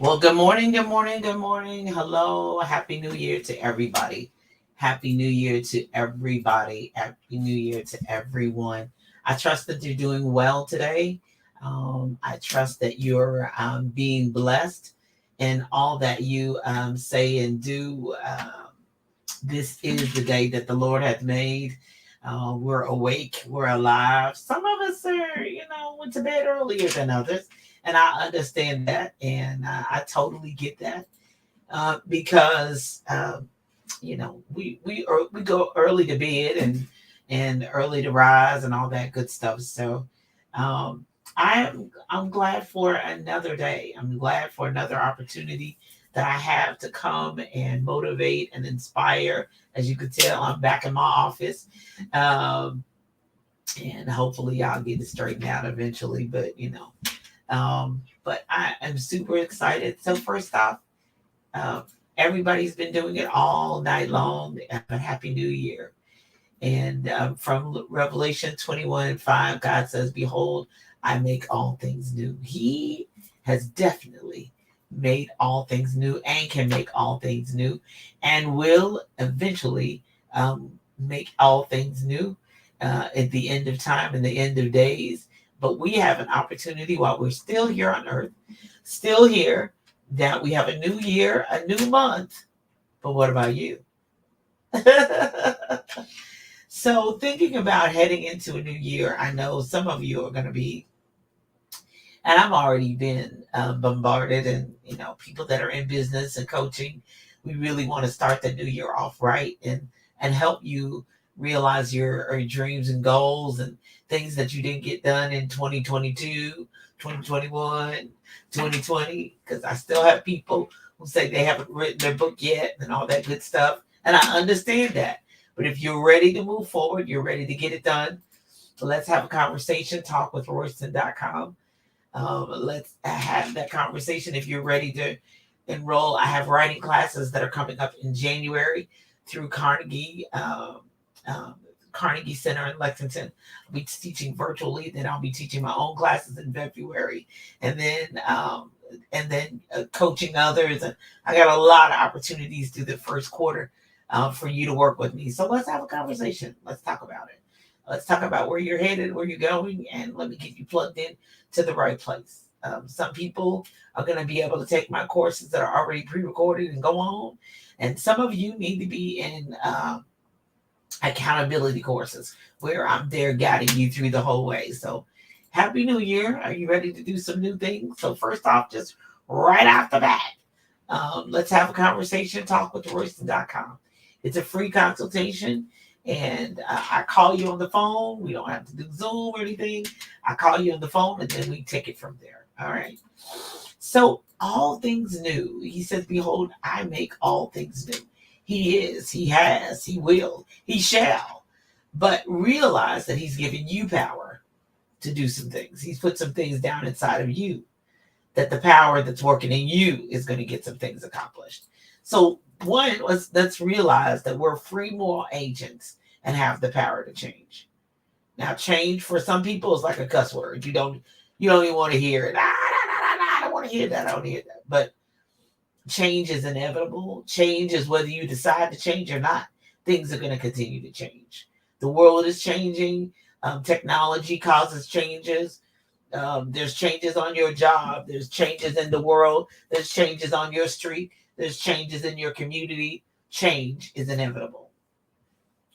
Well, good morning, good morning, good morning. Hello. Happy New Year to everybody. Happy New Year to everybody. Happy New Year to everyone. I trust that you're doing well today. I trust that you're being blessed in all that you say and do. This is the day that the Lord hath made. We're awake, we're alive. Some of us went to bed earlier than others, and I understand that, and I totally get that because we go early to bed and early to rise and all that good stuff. So um, I'm glad for another day. I'm glad for another opportunity that I have to come and motivate and inspire. As you can tell, I'm back in my office. Um, and hopefully I'll get it straightened out eventually. But I am super excited. So first off, uh, everybody's been doing it all night long. But Happy New Year. And from Revelation 21:5, God says, "Behold, I make all things new." He has definitely made all things new and can make all things new and will eventually make all things new at the end of time and the end of days. But we have an opportunity while we're still here on earth, still here, that we have a new year, a new month. But what about you? So, thinking about heading into a new year, I know some of you are going to be, and I've already been bombarded, and people that are in business and coaching, we really want to start the new year off right and help you realize your dreams and goals and things that you didn't get done in 2022, 2021, 2020. Because I still have people who say they haven't written their book yet and all that good stuff, and I understand that. But if you're ready to move forward, you're ready to get it done. So let's have a conversation. Talk with Royston.com. Let's have that conversation. If you're ready to enroll, I have writing classes that are coming up in January through um, Carnegie Center in Lexington. I'll be teaching virtually. Then I'll be teaching my own classes in February, and then coaching others. And I got a lot of opportunities through the first quarter for you to work with me. So let's have a conversation. Let's talk about it. Let's talk about where you're headed, where you're going, and let me get you plugged in to the right place. Some people are going to be able to take my courses that are already pre-recorded and go on, and some of you need to be in accountability courses where I'm there guiding you through the whole way. So, Happy New Year! Are you ready to do some new things? So, first off, just right off the bat, let's have a conversation. Talk with Royston.com. It's a free consultation, and I call you on the phone. We don't have to do Zoom or anything. I call you on the phone, and then we take it from there. All right. So, all things new. He says, "Behold, I make all things new." He is, he has, he will, he shall. But realize that he's given you power to do some things. He's put some things down inside of you, that the power that's working in you is going to get some things accomplished. So one, let's realize that we're free moral agents and have the power to change. Now, change for some people is like a cuss word. You don't even want to hear it. I don't want to hear that. I don't hear that. But change is inevitable. Change is whether you decide to change or not. Things are going to continue to change. The world is changing. Technology causes changes. There's changes on your job. There's changes in the world. There's changes on your street. There's changes in your community. Change is inevitable.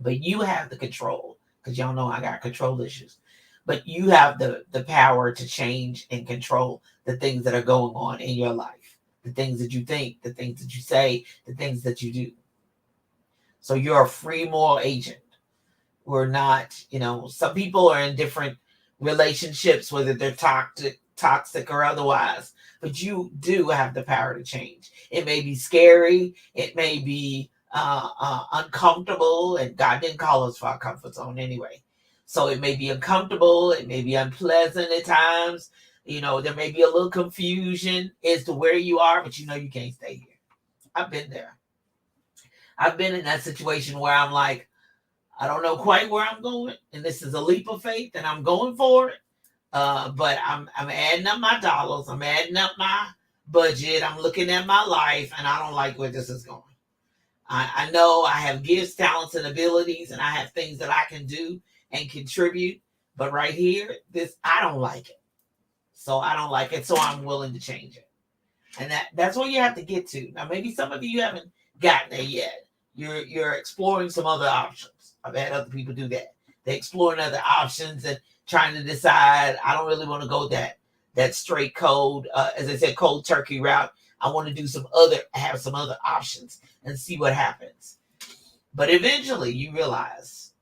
But you have the control, because y'all know I got control issues. But you have the power to change and control the things that are going on in your life, the things that you think, the things that you say, the things that you do. So you're a free moral agent. We're not, some people are in different relationships, whether they're toxic or otherwise, but you do have the power to change. It may be scary, it may be uncomfortable, and God didn't call us for our comfort zone anyway. So it may be uncomfortable, it may be unpleasant at times. There may be a little confusion as to where you are, but you can't stay here. I've been there. I've been in that situation where I'm like, I don't know quite where I'm going, and this is a leap of faith, and I'm going for it. But I'm adding up my dollars. I'm adding up budget. I'm looking at my life, and I don't like where this is going. I know I have gifts, talents, and abilities, and I have things that I can do and contribute. But right here, this I don't like it. So I don't like it. So I'm willing to change it. And that's what you have to get to. Now, maybe some of you haven't gotten there yet. You're exploring some other options. I've had other people do that. They're exploring other options and trying to decide. I don't really want to go that straight cold, as I said, cold turkey route. I want to do have some other options and see what happens. But eventually, you realize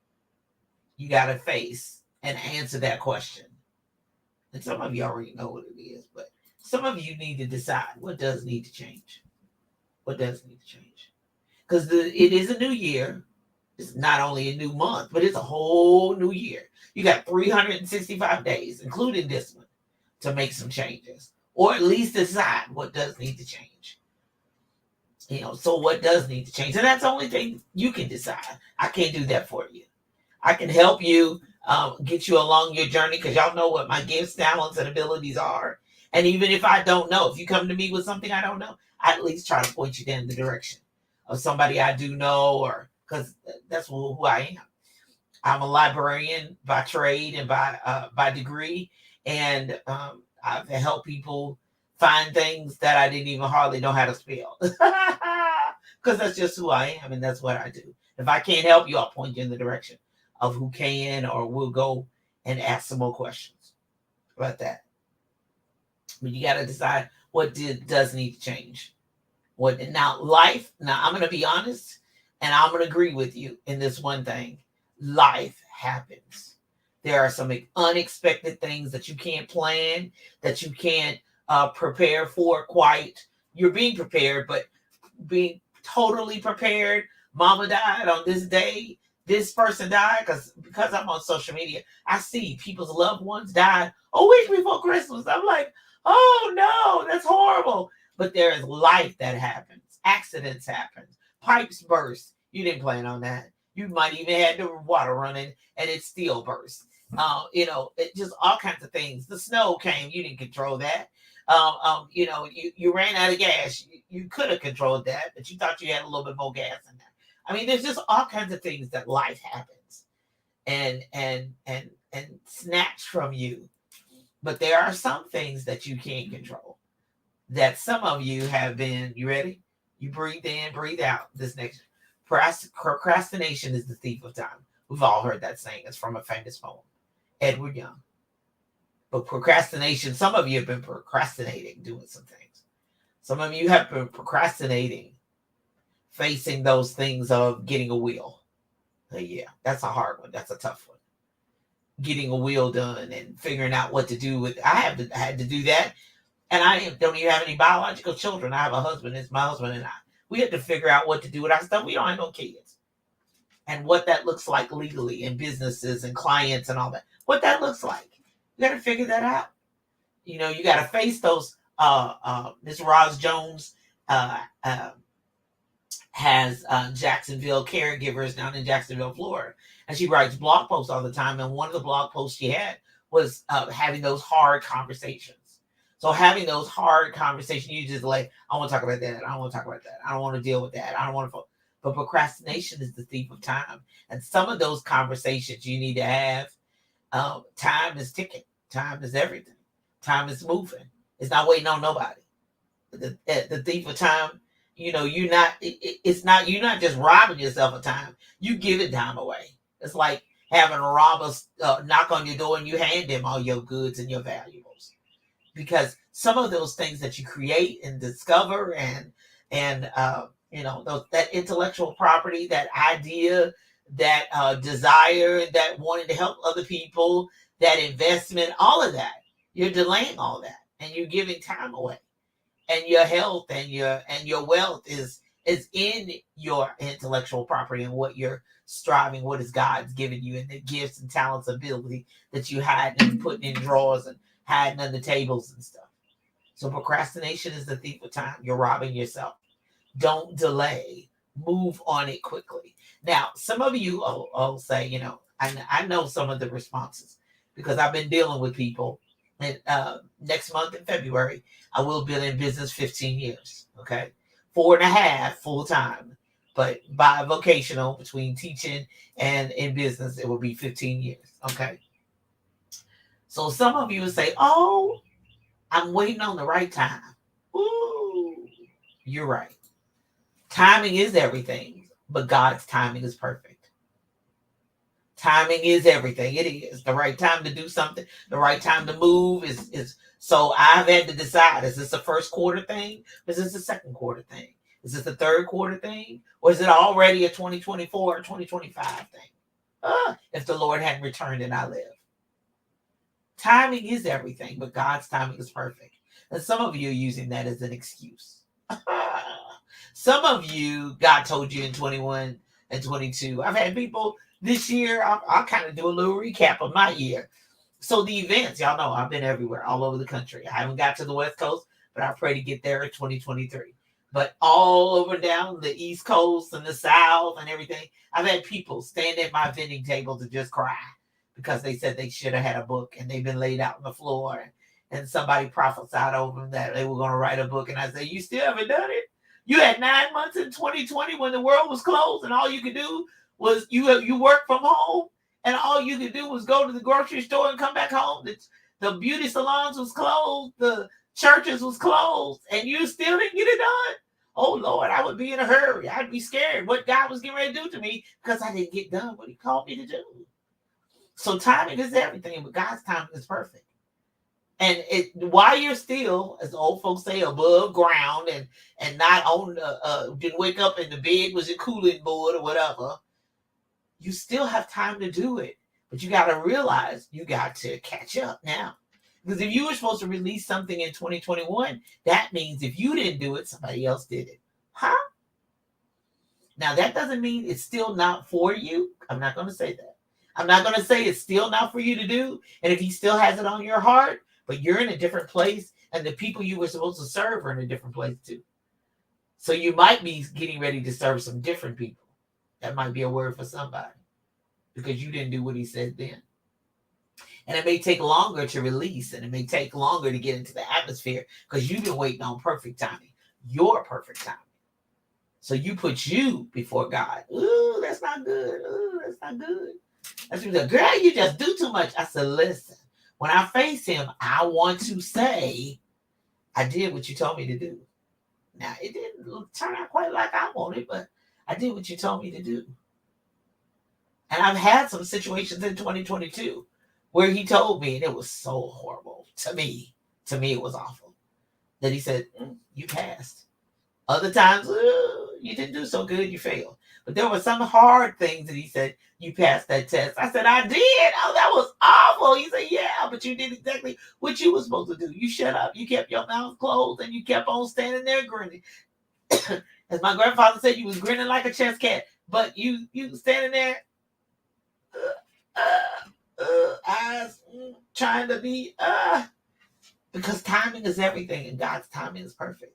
you got to face and answer that question. And some of you already know what it is, but some of you need to decide what does need to change. What does need to change? Because it is a new year. It's not only a new month, but it's a whole new year. You got 365 days, including this one, to make some changes, or at least decide what does need to change. So what does need to change? And that's the only thing you can decide. I can't do that for you. I can help you get you along your journey because y'all know what my gifts, talents, and abilities are. And even if I don't know, if you come to me with something I don't know, I at least try to point you in the direction of somebody I do know, or because that's who I am. I'm a librarian by trade and by degree, and I've helped people find things that I didn't even hardly know how to spell, because that's just who I am, and that's what I do. If I can't help you, I'll point you in the direction of who can, or we'll go and ask some more questions about that. But you got to decide what does need to change. Now I'm going to be honest, and I'm going to agree with you in this one thing. Life happens. There are some unexpected things that you can't plan, that you can't prepare for quite. You're being prepared, but being totally prepared. Mama died on this day. This person died because I'm on social media. I see people's loved ones died a week before Christmas. I'm like, oh no, that's horrible. But there is life that happens. Accidents happen. Pipes burst. You didn't plan on that. You might even had the water running and it still burst. It just all kinds of things. The snow came. You didn't control that. You ran out of gas. You could have controlled that, but you thought you had a little bit more gas in there. I mean, there's just all kinds of things that life happens and snatch from you. But there are some things that you can't control. That some of you have been. You ready? You breathe in, breathe out. This next procrastination is the thief of time. We've all heard that saying. It's from a famous poem, Edward Young. But procrastination, some of you have been procrastinating doing some things. Some of you have been procrastinating facing those things of getting a will. Yeah, that's a hard one. That's a tough one. Getting a will done and figuring out what to do with. I had to do that. And I don't even have any biological children. I have a husband. It's my husband and I. We had to figure out what to do with our stuff. We don't have no kids. And what that looks like legally in businesses and clients and all that. What that looks like. You got to figure that out. You got to face those. Ms. Roz Jones has Jacksonville caregivers down in Jacksonville, Florida. And she writes blog posts all the time. And one of the blog posts she had was having those hard conversations. So having those hard conversations, you just like, I want to talk about that. I don't want to talk about that. I don't want to deal with that. I don't want to. But procrastination is the thief of time. And some of those conversations you need to have. Time is ticking. Time is everything. Time is moving. It's not waiting on nobody. The thief of time, you're not. It's not. You're not just robbing yourself of time. You giving time away. It's like having a robber knock on your door and you hand them all your goods and your valuables. Because some of those things that you create and discover and that intellectual property, that idea, that desire, that wanting to help other people, that investment, all of that, you're delaying all that, and you're giving time away, and your health and your wealth is in your intellectual property and what you're striving, what is God's given you, and the gifts and talents, ability that you had and putting in drawers and hiding under tables and stuff. So procrastination is the thief of time. You're robbing yourself. Don't delay. Move on it quickly. Now, some of you will say, I know some of the responses because I've been dealing with people And next month in February, I will be in business 15 years. Okay. 4.5 full time, but bi-vocational between teaching and in business, it will be 15 years. Okay. So some of you will say, oh, I'm waiting on the right time. Ooh, you're right. Timing is everything, but God's timing is perfect. Timing is everything. It is the right time to do something. The right time to move is. So I've had to decide: is this a first quarter thing? Or is this a second quarter thing? Is this a third quarter thing? Or is it already a 2024 or 2025 thing? If the Lord hadn't returned and I live. Timing is everything, but God's timing is perfect. And some of you are using that as an excuse. Some of you, God told you in 21 and 22. I've had people this year, I'll kind of do a little recap of my year. So the events, y'all know I've been everywhere, all over the country. I haven't got to the West Coast, but I pray to get there in 2023. But all over down the East Coast and the South and everything, I've had people stand at my vending table to just cry because they said they should have had a book and they've been laid out on the floor. And somebody prophesied over them that they were going to write a book. And I said, you still haven't done it? You had 9 months in 2020 when the world was closed and all you could do was you work from home and all you could do was go to the grocery store and come back home. The beauty salons was closed. The churches was closed and you still didn't get it done. Oh, Lord, I would be in a hurry. I'd be scared what God was getting ready to do to me because I didn't get done what he called me to do. So timing is everything, but God's timing is perfect. And while you're still, as the old folks say, above ground and not on, didn't wake up in the bed, was it cooling board or whatever, you still have time to do it. But you got to realize you got to catch up now. Because if you were supposed to release something in 2021, that means if you didn't do it, somebody else did it. Huh? Now, that doesn't mean it's still not for you. I'm not going to say that. I'm not going to say it's still not for you to do. And if he still has it on your heart, but you're in a different place and the people you were supposed to serve are in a different place too. So you might be getting ready to serve some different people. That might be a word for somebody because you didn't do what he said then. And it may take longer to release and it may take longer to get into the atmosphere because you've been waiting on perfect timing, your perfect timing. So you put you before God. Ooh, that's not good. Ooh, that's not good. That's what, girl, you just do too much. I said, listen, when I face him, I want to say, I did what you told me to do. Now, it didn't turn out quite like I wanted, but I did what you told me to do. And I've had some situations in 2022 where he told me, and it was so horrible to me. To me, it was awful. That he said, you passed. Other times, you didn't do so good, you failed. But there were some hard things that he said, you passed that test. I said, I did. Oh, that was awful. He said, yeah, but you did exactly what you were supposed to do. You shut up. You kept your mouth closed and you kept on standing there grinning. As my grandfather said, you was grinning like a chess cat. But you standing there, eyes trying to be, because timing is everything and God's timing is perfect.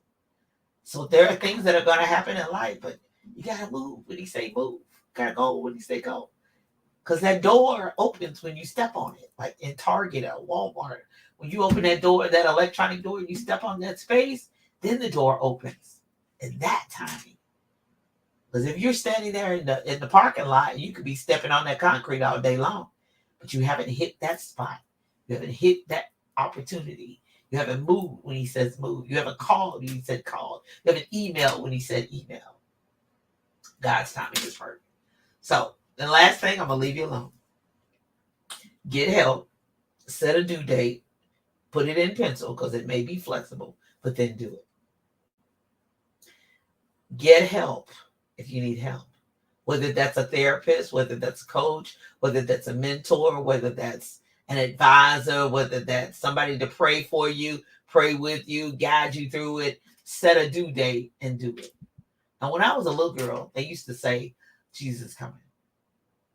So there are things that are going to happen in life, but you got to move when he say move. You got to go when he say go. Because that door opens when you step on it, like in Target or Walmart. When you open that door, that electronic door, and you step on that space, then the door opens. And that timing. Because if you're standing there in the parking lot, you could be stepping on that concrete all day long, but you haven't hit that spot. You haven't hit that opportunity. You haven't moved when he says move. You haven't called when he said call. You haven't emailed when he said email. God's timing is perfect. So the last thing, I'm going to leave you alone. Get help. Set a due date. Put it in pencil because it may be flexible, but then do it. Get help if you need help. Whether that's a therapist, whether that's a coach, whether that's a mentor, whether that's an advisor, whether that's somebody to pray for you, pray with you, guide you through it, set a due date and do it. Now, when I was a little girl, they used to say, Jesus coming.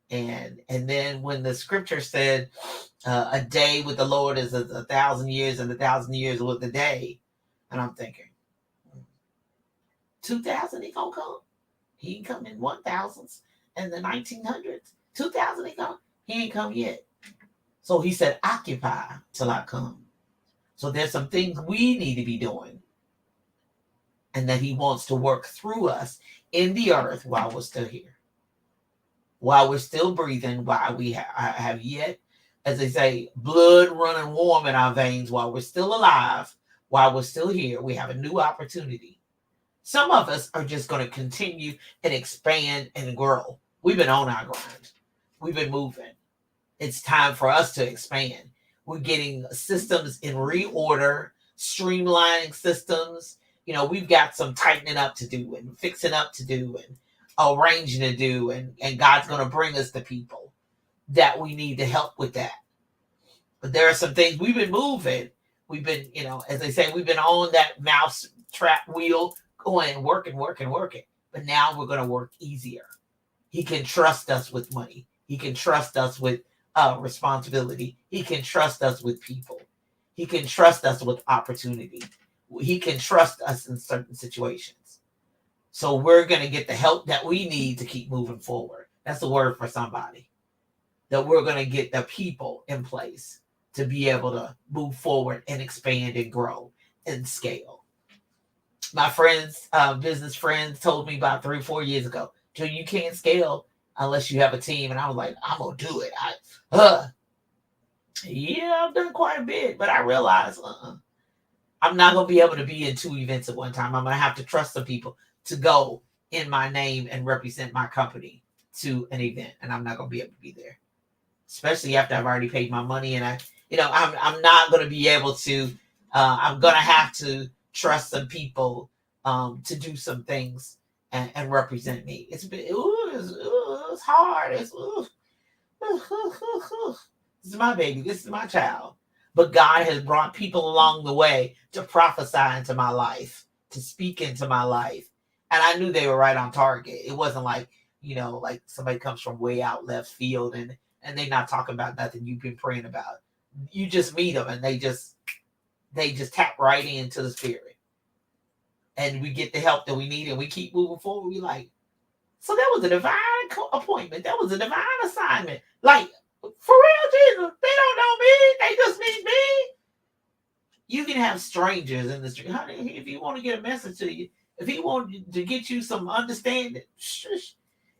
And then when the scripture said a day with the Lord is 1,000 years and 1,000 years with the day, and I'm thinking, 2,000 he gonna come? He ain't come in 1,000s and the 1900s. 2,000 he come? He ain't come yet. So he said, occupy till I come. So there's some things we need to be doing, and that he wants to work through us in the earth while we're still here, while we're still breathing, while we have yet, as they say, blood running warm in our veins, while we're still alive, while we're still here. We have a new opportunity. Some of us are just going to continue and expand and grow. We've been on our grind. We've been moving. It's time for us to expand. We're getting systems in reorder, streamlining systems. We've got some tightening up to do and fixing up to do and arranging to do. And God's going to bring us the people that we need to help with that. But there are some things we've been moving. We've been, as they say, we've been on that mouse trap wheel going, working. But now we're going to work easier. He can trust us with money. He can trust us with responsibility. He can trust us with people. He can trust us with opportunity. He can trust us in certain situations. So we're going to get the help that we need to keep moving forward. That's the word for somebody. That we're going to get the people in place to be able to move forward and expand and grow and scale. My friends, business friends told me about 3 or 4 years ago, Joe, you can't scale unless you have a team. And I was like, I'm going to do it. Yeah, I've done quite a bit, but I realized I'm not going to be able to be in 2 events at one time. I'm going to have to trust some people to go in my name and represent my company to an event. And I'm not going to be able to be there, especially after I've already paid my money. And I'm not going to be able to, I'm going to have to trust some people to do some things and represent me. It's hard. This is my baby. This is my child. But God has brought people along the way to prophesy into my life, to speak into my life. And I knew they were right on target. It wasn't like, like somebody comes from way out left field and they're not talking about nothing you've been praying about. You just meet them and they just tap right into the spirit. And we get the help that we need and we keep moving forward. We like, so that was a divine appointment. That was a divine assignment. Like, for real, Jesus, they don't know me. They just need me. You can have strangers in the street. Honey, if you want to get a message to you, if he wants to get you some understanding,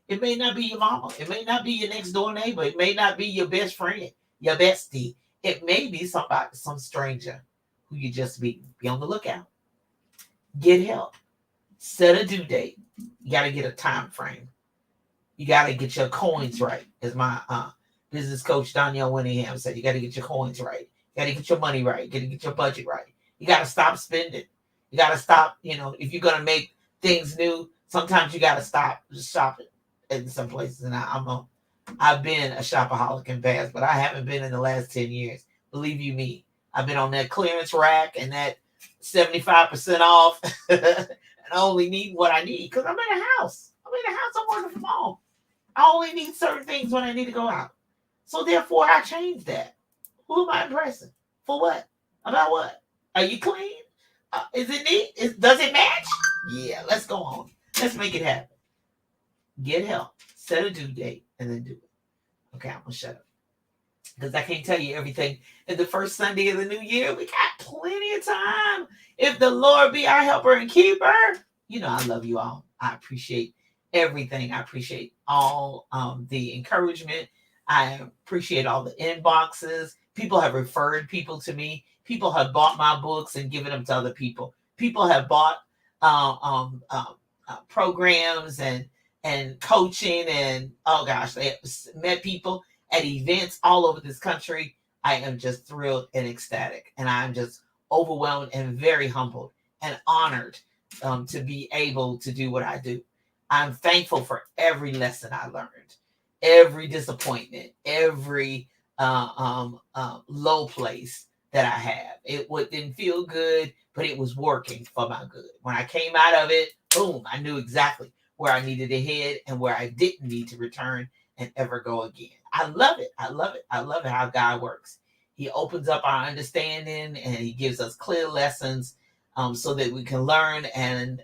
it may not be your mama. It may not be your next door neighbor. It may not be your best friend, your bestie. It may be somebody, some stranger who you just meet. Be on the lookout. Get help. Set a due date. You got to get a time frame. You got to get your coins right, as my business coach Danielle Winningham said. You got to get your coins right. You got to get your money right. You got to get your budget right. You got to stop spending. You got to stop. If you're gonna make things new, sometimes you got to stop shopping in some places. And I've been a shopaholic in past, but I haven't been in the last 10 years. Believe you me, I've been on that clearance rack and that 75% off, and I only need what I need because I'm in a house. I'm working from home. I only need certain things when I need to go out. So therefore, I changed that. Who am I impressing? For what? About what? Are you clean? Is it neat? Does it match? Yeah, let's go on. Let's make it happen. Get help. Set a due date and then do it. Okay, I'm going to shut up. Because I can't tell you everything. In the first Sunday of the new year, we got plenty of time. If the Lord be our helper and keeper, I love you all. I appreciate everything. I appreciate all the encouragement. I appreciate all the inboxes. People have referred people to me. People have bought my books and given them to other people. People have bought programs and coaching and, oh gosh, they have met people at events all over this country. I am just thrilled and ecstatic. And I'm just overwhelmed and very humbled and honored to be able to do what I do. I'm thankful for every lesson I learned, every disappointment, every low place that I have. It didn't feel good, but it was working for my good. When I came out of it, boom, I knew exactly where I needed to head and where I didn't need to return and ever go again. I love it. I love it. I love it how God works. He opens up our understanding and he gives us clear lessons so that we can learn and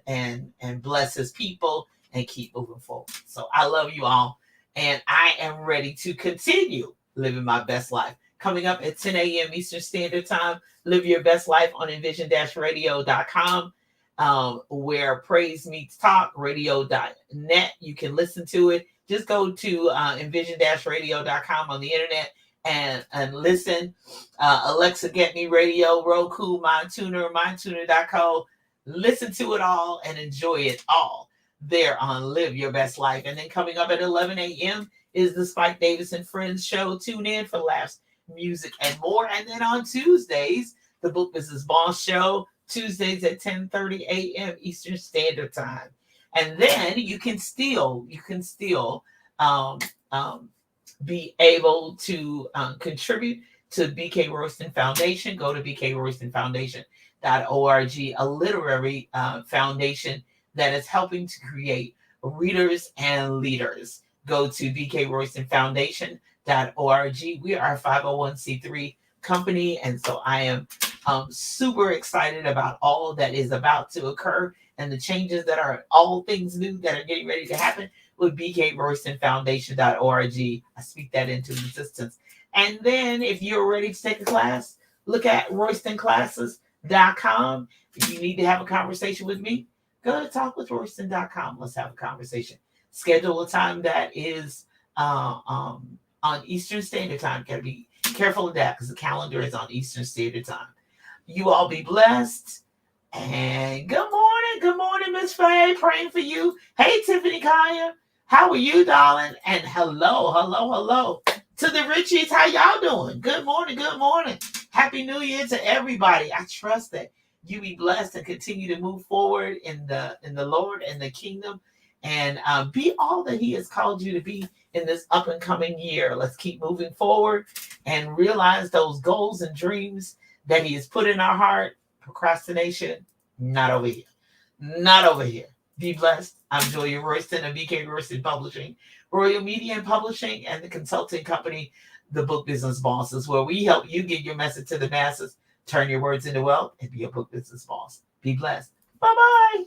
bless his people and keep moving forward. So I love you all. And I am ready to continue living my best life. coming up at 10 a.m. Eastern Standard Time. Live Your Best Life on envision-radio.com, where praise meets talk, radio.net. You can listen to it. Just go to envision-radio.com on the internet and listen. Alexa, Get Me Radio, Roku, MindTuner, MindTuner.co. Listen to it all and enjoy it all there on Live Your Best Life. And then coming up at 11 a.m. is the Spike Davis and Friends show. Tune in for laughs, music, and more. And then on Tuesdays, the Book Business Boss show, Tuesdays at 10:30 a.m. Eastern Standard Time. And then you can still be able to contribute to BK Royston Foundation. Go to bkroystonfoundation.org, a literary foundation that is helping to create readers and leaders. Go to bkroystonfoundation.org. We are a 501c3 company, and so I am super excited about all that is about to occur and the changes that are all things new that are getting ready to happen with bkroystonfoundation.org. I speak that into existence. And then if you're ready to take a class, look at roystonclasses.com. If you need to have a conversation with me, go to talkwithroyston.com. Let's have a conversation. Schedule a time that is on Eastern Standard Time. Got to be careful of that because the calendar is on Eastern Standard Time. You all be blessed. And good morning, Miss Faye. Praying for you. Hey, Tiffany Kaya. How are you, darling? And hello to the Richies. How y'all doing? Good morning. Happy New Year to everybody. I trust that you be blessed and continue to move forward in the Lord and the kingdom, and be all that He has called you to be in this up and coming year. Let's keep moving forward and realize those goals and dreams that He has put in our heart. Procrastination, not over here. Be blessed. I'm Julia Royston of BK Royston Publishing, Royal Media and Publishing, and the consulting company, The Book Business Bosses, where we help you get your message to the masses, turn your words into wealth, and be a book business boss. Be blessed. Bye-bye.